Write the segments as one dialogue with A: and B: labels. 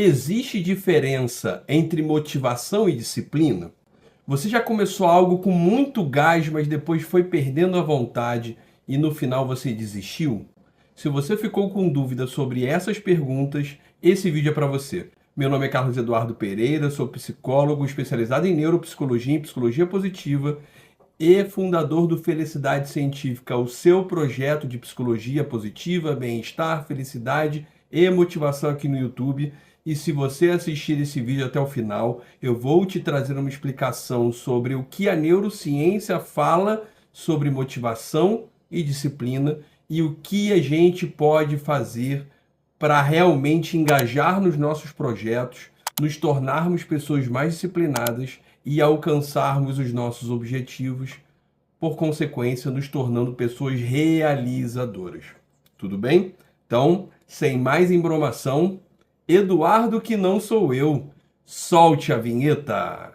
A: Existe diferença entre motivação e disciplina? Você já começou algo com muito gás, mas depois foi perdendo a vontade e no final você desistiu? Se você ficou com dúvida sobre essas perguntas, esse vídeo é para você. Meu nome é Carlos Eduardo Pereira, sou psicólogo especializado em neuropsicologia e psicologia positiva e fundador do Felicidade Científica, o seu projeto de psicologia positiva, bem-estar, felicidade e motivação aqui no YouTube. E se você assistir esse vídeo até o final, eu vou te trazer uma explicação sobre o que a neurociência fala sobre motivação e disciplina e o que a gente pode fazer para realmente engajar nos nossos projetos, nos tornarmos pessoas mais disciplinadas e alcançarmos os nossos objetivos, por consequência, nos tornando pessoas realizadoras. Tudo bem? Então, sem mais embromação, Eduardo que não sou eu, solte a vinheta!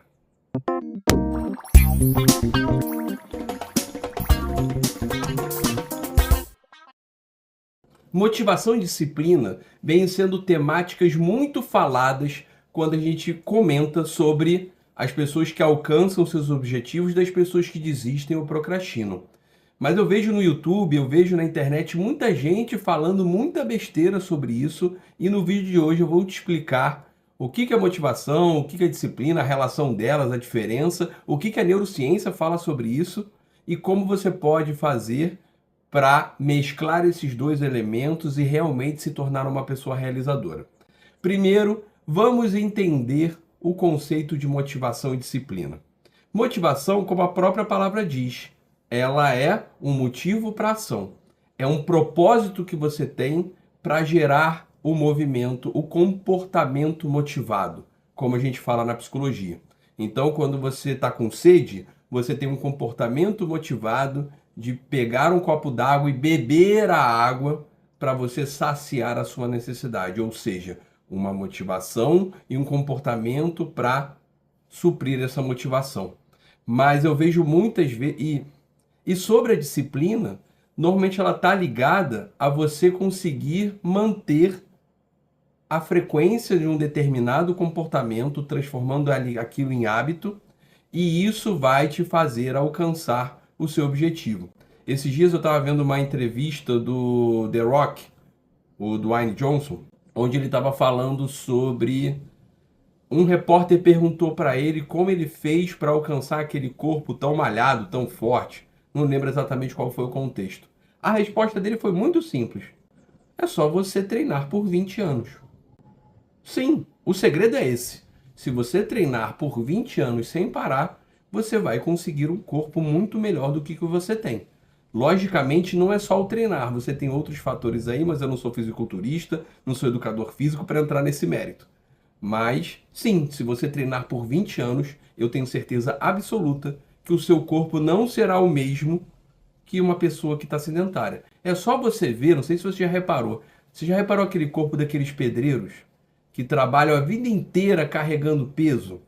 A: Motivação e disciplina vêm sendo temáticas muito faladas quando a gente comenta sobre as pessoas que alcançam seus objetivos das pessoas que desistem ou procrastinam. Mas eu vejo no YouTube, eu vejo na internet muita gente falando muita besteira sobre isso e no vídeo de hoje eu vou te explicar o que é motivação, o que é disciplina, a relação delas, a diferença, o que a neurociência fala sobre isso e como você pode fazer para mesclar esses dois elementos e realmente se tornar uma pessoa realizadora. Primeiro, vamos entender o conceito de motivação e disciplina. Motivação, como a própria palavra diz, ela é um motivo para a ação. É um propósito que você tem para gerar o movimento, o comportamento motivado, como a gente fala na psicologia. Então, quando você está com sede, você tem um comportamento motivado de pegar um copo d'água e beber a água para você saciar a sua necessidade, ou seja, uma motivação e um comportamento para suprir essa motivação. Mas eu vejo muitas vezes... E sobre a disciplina, normalmente ela está ligada a você conseguir manter a frequência de um determinado comportamento, transformando aquilo em hábito, e isso vai te fazer alcançar o seu objetivo. Esses dias eu estava vendo uma entrevista do The Rock, o Dwayne Johnson, onde ele estava falando sobre... Um repórter perguntou para ele como ele fez para alcançar aquele corpo tão malhado, tão forte. Não lembro exatamente qual foi o contexto. A resposta dele foi muito simples. É só você treinar por 20 anos. Sim, o segredo é esse. Se você treinar por 20 anos sem parar, você vai conseguir um corpo muito melhor do que você tem. Logicamente, não é só o treinar, você tem outros fatores aí, mas eu não sou fisiculturista, não sou educador físico para entrar nesse mérito. Mas, sim, se você treinar por 20 anos, eu tenho certeza absoluta que o seu corpo não será o mesmo que uma pessoa que está sedentária. É só você ver, não sei se você já reparou aquele corpo daqueles pedreiros que trabalham a vida inteira carregando peso?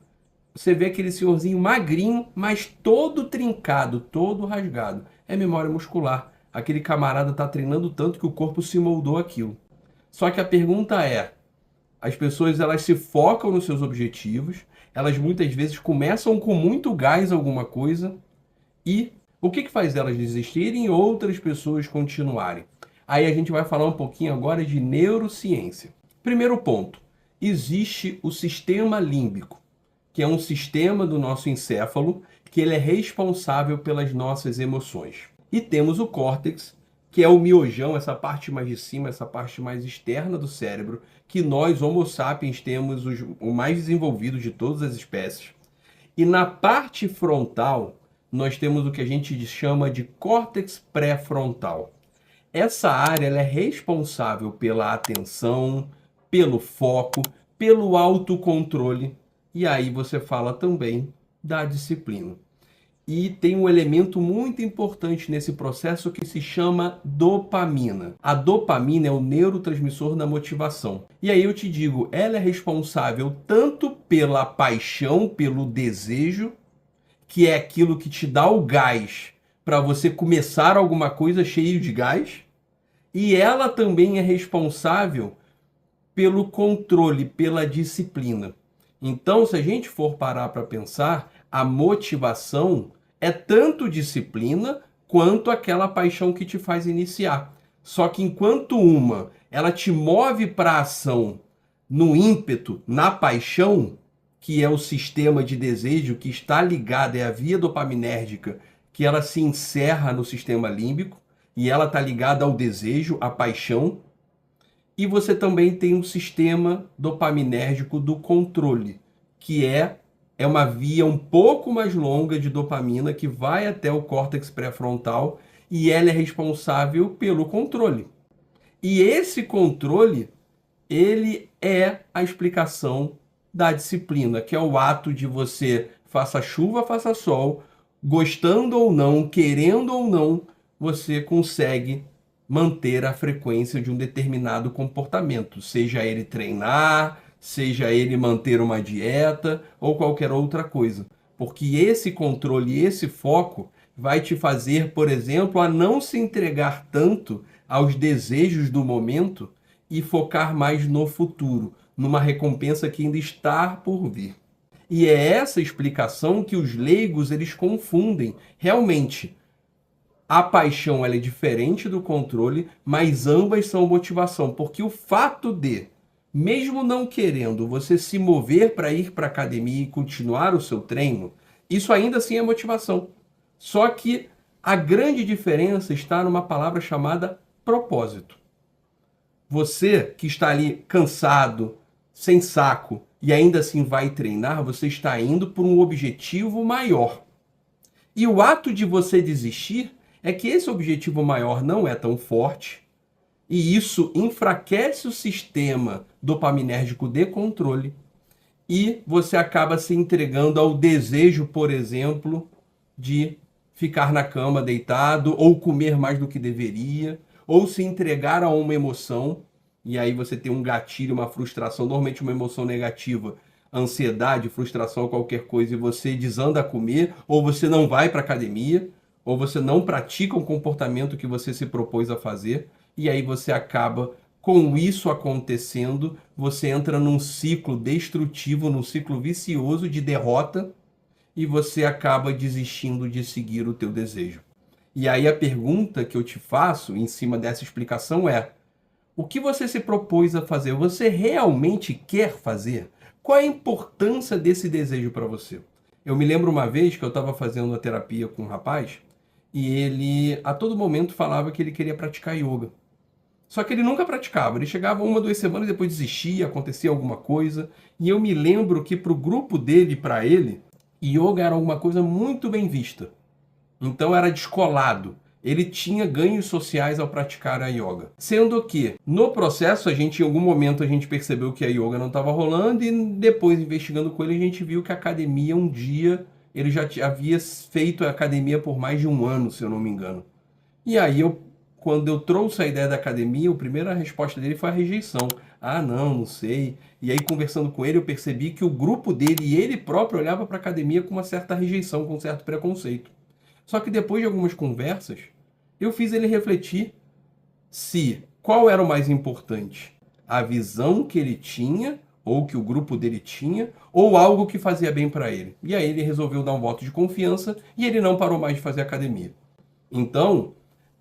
A: Você vê aquele senhorzinho magrinho, mas todo trincado, todo rasgado. É memória muscular. Aquele camarada está treinando tanto que o corpo se moldou aquilo. Só que a pergunta é, as pessoas elas se focam nos seus objetivos, elas muitas vezes começam com muito gás alguma coisa e o que faz elas desistirem e outras pessoas continuarem? Aí a gente vai falar um pouquinho agora de neurociência. Primeiro ponto, existe o sistema límbico, que é um sistema do nosso encéfalo, que ele é responsável pelas nossas emoções. E temos o córtex, que é o miojão, essa parte mais de cima, essa parte mais externa do cérebro, que nós, Homo sapiens, temos o mais desenvolvido de todas as espécies. E na parte frontal, nós temos o que a gente chama de córtex pré-frontal. Essa área ela é responsável pela atenção, pelo foco, pelo autocontrole. E aí você fala também da disciplina. E tem um elemento muito importante nesse processo que se chama dopamina. A dopamina é o neurotransmissor da motivação. E aí eu te digo, ela é responsável tanto pela paixão, pelo desejo, que é aquilo que te dá o gás para você começar alguma coisa cheio de gás, e ela também é responsável pelo controle, pela disciplina. Então, se a gente for parar para pensar, a motivação é tanto disciplina quanto aquela paixão que te faz iniciar. Só que enquanto uma, ela te move para a ação no ímpeto, na paixão, que é o sistema de desejo que está ligado, é a via dopaminérgica, que ela se encerra no sistema límbico, e ela está ligada ao desejo, à paixão. E você também tem um sistema dopaminérgico do controle, que é uma via um pouco mais longa de dopamina que vai até o córtex pré-frontal e ela é responsável pelo controle. E esse controle, ele é a explicação da disciplina, que é o ato de você, faça chuva, faça sol, gostando ou não, querendo ou não, você consegue manter a frequência de um determinado comportamento, seja ele treinar, seja ele manter uma dieta ou qualquer outra coisa. Porque esse controle, esse foco vai te fazer, por exemplo, a não se entregar tanto aos desejos do momento e focar mais no futuro, numa recompensa que ainda está por vir. E é essa explicação que os leigos eles confundem. Realmente, a paixão ela é diferente do controle, mas ambas são motivação, porque o fato de, mesmo não querendo, você se mover para ir para a academia e continuar o seu treino, isso ainda assim é motivação. Só que a grande diferença está numa palavra chamada propósito. Você que está ali cansado, sem saco, e ainda assim vai treinar, você está indo por um objetivo maior. E o ato de você desistir é que esse objetivo maior não é tão forte, e isso enfraquece o sistema dopaminérgico de controle, e você acaba se entregando ao desejo, por exemplo, de ficar na cama deitado, ou comer mais do que deveria, ou se entregar a uma emoção, e aí você tem um gatilho, uma frustração, normalmente uma emoção negativa, ansiedade, frustração, qualquer coisa, e você desanda a comer, ou você não vai para a academia, ou você não pratica um comportamento que você se propôs a fazer, e aí você acaba, com isso acontecendo, você entra num ciclo destrutivo, num ciclo vicioso de derrota, e você acaba desistindo de seguir o teu desejo. E aí a pergunta que eu te faço, em cima dessa explicação, é: o que você se propôs a fazer? Você realmente quer fazer? Qual é a importância desse desejo para você? Eu me lembro uma vez que eu estava fazendo uma terapia com um rapaz, e ele, a todo momento, falava que ele queria praticar yoga. Só que ele nunca praticava. Ele chegava 1, 2 semanas, depois desistia, acontecia alguma coisa. E eu me lembro que para o grupo dele, para ele, yoga era alguma coisa muito bem vista. Então era descolado. Ele tinha ganhos sociais ao praticar a yoga. Sendo que, no processo, em algum momento, a gente percebeu que a yoga não estava rolando e depois, investigando com ele, a gente viu que a academia, um dia, ele já havia feito a academia por mais de 1 ano, se eu não me engano. E aí, quando eu trouxe a ideia da academia, a primeira resposta dele foi a rejeição. Ah, não sei. E aí, conversando com ele, eu percebi que o grupo dele e ele próprio olhava para a academia com uma certa rejeição, com um certo preconceito. Só que depois de algumas conversas, eu fiz ele refletir qual era o mais importante, a visão que ele tinha, ou que o grupo dele tinha, ou algo que fazia bem para ele. E aí ele resolveu dar um voto de confiança e ele não parou mais de fazer academia. Então,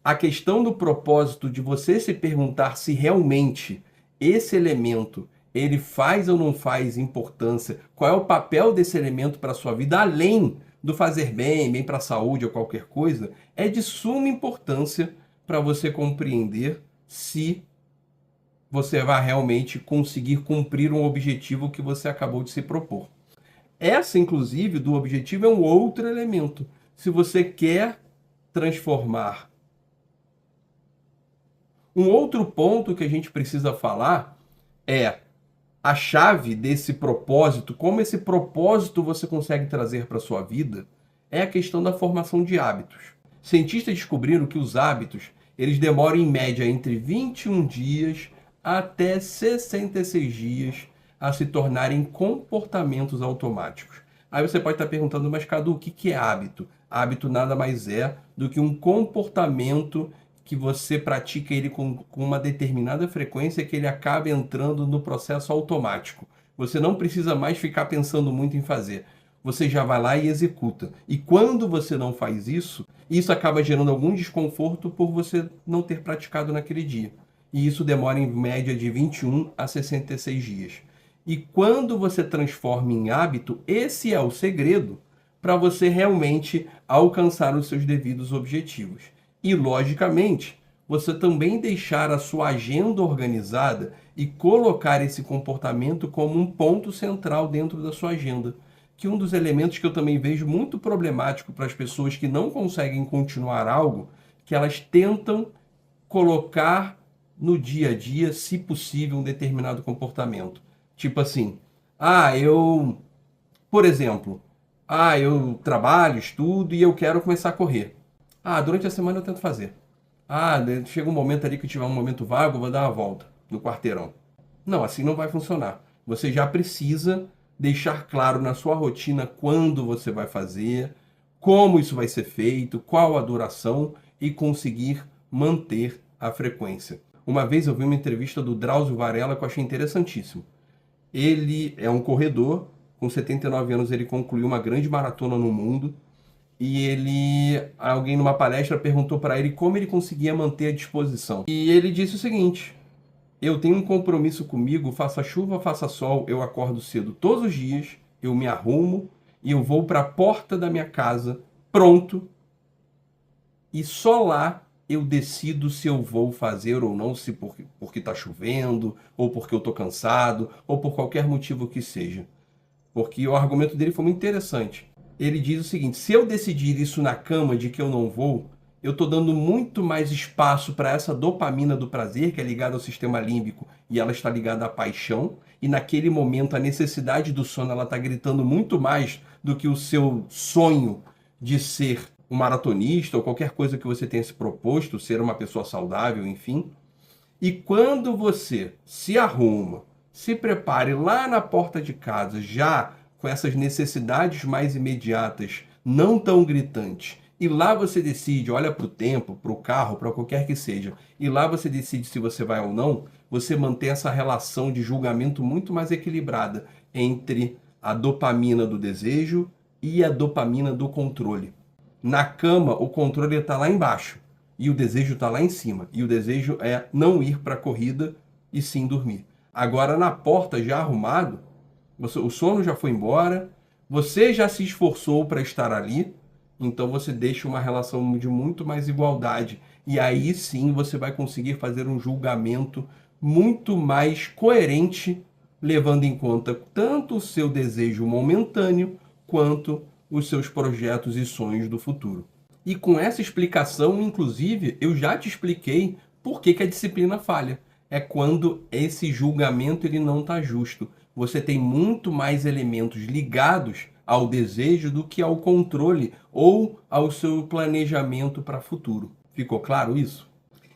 A: a questão do propósito de você se perguntar se realmente esse elemento ele faz ou não faz importância, qual é o papel desse elemento para a sua vida, além do fazer bem para a saúde ou qualquer coisa, é de suma importância para você compreender se você vai realmente conseguir cumprir um objetivo que você acabou de se propor. Essa, inclusive, do objetivo é um outro elemento. Se você quer transformar. Um outro ponto que a gente precisa falar é a chave desse propósito, como esse propósito você consegue trazer para a sua vida, é a questão da formação de hábitos. Cientistas descobriram que os hábitos, eles demoram em média entre 21 dias até 66 dias a se tornarem comportamentos automáticos. Aí você pode estar perguntando, mas Cadu, o que é hábito? Hábito nada mais é do que um comportamento que você pratica ele com uma determinada frequência que ele acaba entrando no processo automático. Você não precisa mais ficar pensando muito em fazer. Você já vai lá e executa. E quando você não faz isso, isso acaba gerando algum desconforto por você não ter praticado naquele dia. E isso demora em média de 21 a 66 dias. E quando você transforma em hábito, esse é o segredo para você realmente alcançar os seus devidos objetivos. E, logicamente, você também deixar a sua agenda organizada e colocar esse comportamento como um ponto central dentro da sua agenda. Que um dos elementos que eu também vejo muito problemático para as pessoas que não conseguem continuar algo, que elas tentam colocar no dia a dia, se possível, um determinado comportamento. Tipo assim, por exemplo, eu trabalho, estudo e eu quero começar a correr. Durante a semana eu tento fazer. Chega um momento ali que eu tiver um momento vago, eu vou dar uma volta no quarteirão. Não, assim não vai funcionar. Você já precisa deixar claro na sua rotina quando você vai fazer, como isso vai ser feito, qual a duração e conseguir manter a frequência. Uma vez eu vi uma entrevista do Drauzio Varela que eu achei interessantíssimo. Ele é um corredor, com 79 anos ele concluiu uma grande maratona no mundo e alguém numa palestra perguntou para ele como ele conseguia manter a disposição. E ele disse o seguinte: eu tenho um compromisso comigo, faça chuva, faça sol, eu acordo cedo todos os dias, eu me arrumo e eu vou para a porta da minha casa, pronto, e só lá eu decido se eu vou fazer ou não, se porque está chovendo, ou porque eu estou cansado, ou por qualquer motivo que seja. Porque o argumento dele foi muito interessante. Ele diz o seguinte: se eu decidir isso na cama de que eu não vou, eu estou dando muito mais espaço para essa dopamina do prazer, que é ligada ao sistema límbico, e ela está ligada à paixão, e naquele momento a necessidade do sono ela está gritando muito mais do que o seu sonho de ser um maratonista ou qualquer coisa que você tenha se proposto, ser uma pessoa saudável, enfim. E quando você se arruma, se prepare lá na porta de casa, já com essas necessidades mais imediatas, não tão gritantes, e lá você decide, olha para o tempo, para o carro, para qualquer que seja, e lá você decide se você vai ou não, você mantém essa relação de julgamento muito mais equilibrada entre a dopamina do desejo e a dopamina do controle. Na cama, o controle está lá embaixo e o desejo está lá em cima. E o desejo é não ir para a corrida e sim dormir. Agora, na porta, já arrumado, o sono já foi embora, você já se esforçou para estar ali, então você deixa uma relação de muito mais igualdade. E aí sim você vai conseguir fazer um julgamento muito mais coerente, levando em conta tanto o seu desejo momentâneo quanto os seus projetos e sonhos do futuro. E com essa explicação, inclusive, eu já te expliquei por que a disciplina falha. É quando esse julgamento ele não está justo. Você tem muito mais elementos ligados ao desejo do que ao controle ou ao seu planejamento para o futuro. Ficou claro isso?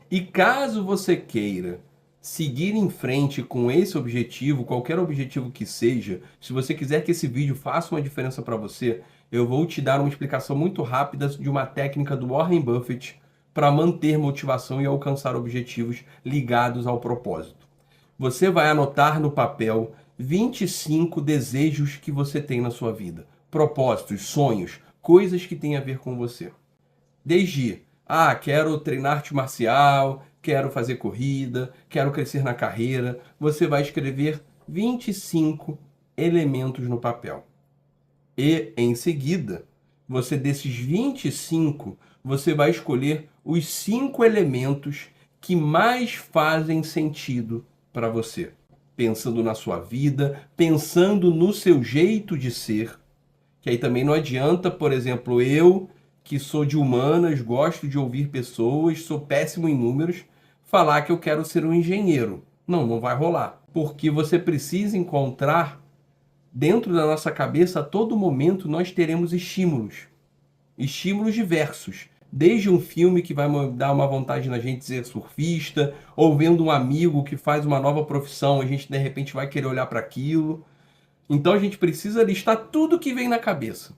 A: E caso você queira seguir em frente com esse objetivo, qualquer objetivo que seja, se você quiser que esse vídeo faça uma diferença para você, eu vou te dar uma explicação muito rápida de uma técnica do Warren Buffett para manter motivação e alcançar objetivos ligados ao propósito. Você vai anotar no papel 25 desejos que você tem na sua vida. Propósitos, sonhos, coisas que têm a ver com você. Desde, quero treinar arte marcial, quero fazer corrida, quero crescer na carreira. Você vai escrever 25 elementos no papel. E, em seguida, desses 25, você vai escolher os 5 elementos que mais fazem sentido para você. Pensando na sua vida, pensando no seu jeito de ser. Que aí também não adianta, por exemplo, eu, que sou de humanas, gosto de ouvir pessoas, sou péssimo em números, falar que eu quero ser um engenheiro. Não vai rolar. Porque você precisa encontrar dentro da nossa cabeça, a todo momento, nós teremos estímulos. Estímulos diversos. Desde um filme que vai dar uma vontade na gente de ser surfista, ou vendo um amigo que faz uma nova profissão, a gente de repente vai querer olhar para aquilo. Então a gente precisa listar tudo que vem na cabeça.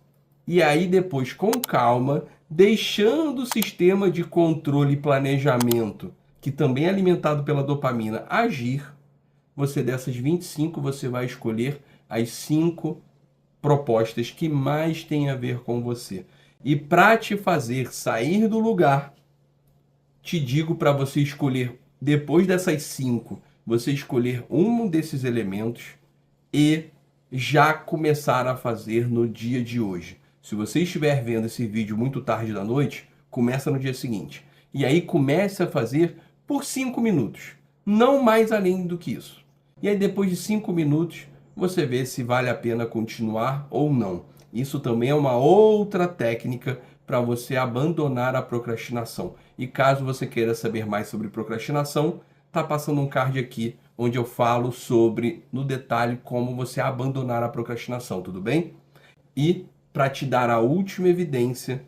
A: E aí depois, com calma, deixando o sistema de controle e planejamento, que também é alimentado pela dopamina, agir, você dessas 25, você vai escolher as 5 propostas que mais têm a ver com você. E para te fazer sair do lugar, te digo para você escolher, depois dessas 5, você escolher um desses elementos e já começar a fazer no dia de hoje. Se você estiver vendo esse vídeo muito tarde da noite, começa no dia seguinte. E aí comece a fazer por 5 minutos, não mais além do que isso. E aí depois de 5 minutos, você vê se vale a pena continuar ou não. Isso também é uma outra técnica para você abandonar a procrastinação. E caso você queira saber mais sobre procrastinação, tá passando um card aqui onde eu falo sobre, no detalhe, como você abandonar a procrastinação, tudo bem? E para te dar a última evidência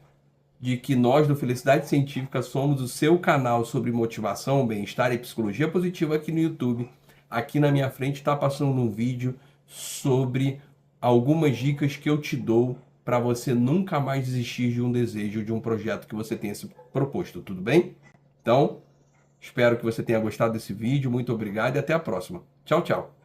A: de que nós do Felicidade Científica somos o seu canal sobre motivação, bem-estar e psicologia positiva aqui no YouTube. Aqui na minha frente está passando um vídeo sobre algumas dicas que eu te dou para você nunca mais desistir de um desejo, de um projeto que você tenha se proposto, tudo bem? Então, espero que você tenha gostado desse vídeo, muito obrigado e até a próxima. Tchau, tchau!